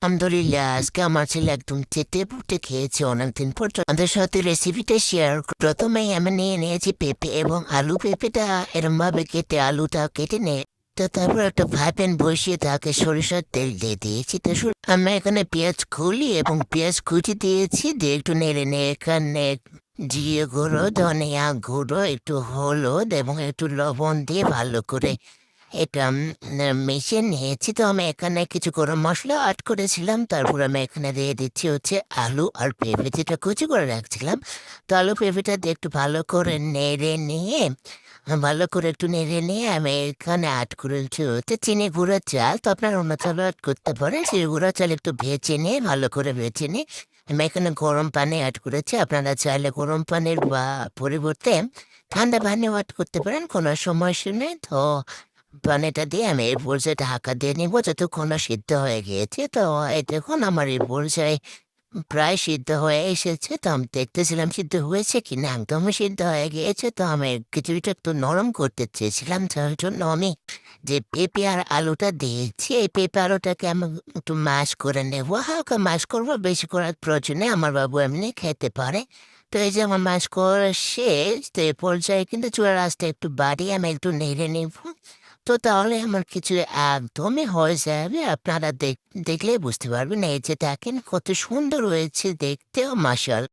আলহামদুলিল্লাহ, আজকে আমার ছেলে একদম চেটে পুটে খেয়েছে অনেকদিন পর। তো আমাদের সাথে রেসিপিটা শেয়ার। প্রথমেই আমি নিয়ে নিয়েছি পেঁপে এবং আলু। পেঁপেটা এরম ভাবে কেটে আলুটা কেটে নে। তো তারপর একটা ফ্রাই প্যান বসিয়ে তাকে সরিষার তেল দিয়ে দিয়েছি। তো আমি এখানে পেঁয়াজ খুলি এবং পেঁয়াজ কুচি দিয়েছি, দিয়ে একটু নেড়ে নিয়ে এখানে জিরে গুঁড়ো, ধনিয়া গুঁড়ো, একটু হলুদ এবং একটু লবণ দিয়ে ভালো করে এটা মিশিয়ে নিয়েছি। তো আমি এখানে কিছু গরম মসলা অ্যাড করেছিলাম। তারপর আমি এখানে দিয়ে দিচ্ছি হচ্ছে আলু আর পেঁপে যেটা কুচি করে রাখছিলাম। তো আলু পেঁপেটা দিয়ে একটু ভালো করে নেড়ে নিয়ে আমি এখানে অ্যাড করেছি হচ্ছে চিনি গুঁড়ো চাল। তো আপনার অন্য চালও অ্যাড করতে পারেন। চিনি গুঁড়ো চাল একটু ভেজে নিয়ে ভালো করে ভেজে নিয়ে আমি এখানে গরম পানি অ্যাড করেছি। আপনারা চাইলে গরম পানির বা পরিবর্তে ঠান্ডা পানিও অ্যাড করতে পারেন, কোনো সমস্যা নেই। তো পানিটা দিয়ে আমি এই পর্যায়ে ঢাকা দিয়ে নিব যতক্ষণ না সিদ্ধ হয়ে গিয়েছে। তো এই দেখুন আমার এই পর্যায়ে প্রায় সিদ্ধ হয়ে এসেছে। তো আমি দেখতেছিলাম সিদ্ধ হয়েছে কি না, একদমই সিদ্ধ হয়ে গিয়েছে। তো আমি কিছুটা একটু নরম করতে চেয়েছিলাম, যার জন্য আমি যে পেঁপে আর আলুটা দিয়েছি, এই পেঁপে আলুটাকে আমি একটু ম্যাশ করে নেবো, হালকা ম্যাশ করবো, বেশি করার প্রয়োজনে, আমার বাবু এমনি খেতে পারে। তো এই যে আমার ম্যাশ করা শেষ। তো এই পর্যায়ে কিন্তু চুলার আঁচটা একটু বাড়িয়ে আমি একটু নেড়ে নেব। তো তাহলে আমার কিছু একদমই হয়ে যাবে। আপনারা দেখলেই বুঝতে পারবেন। এই যে দেখেন কত সুন্দর হয়েছে দেখতেও, মাশাআল্লাহ।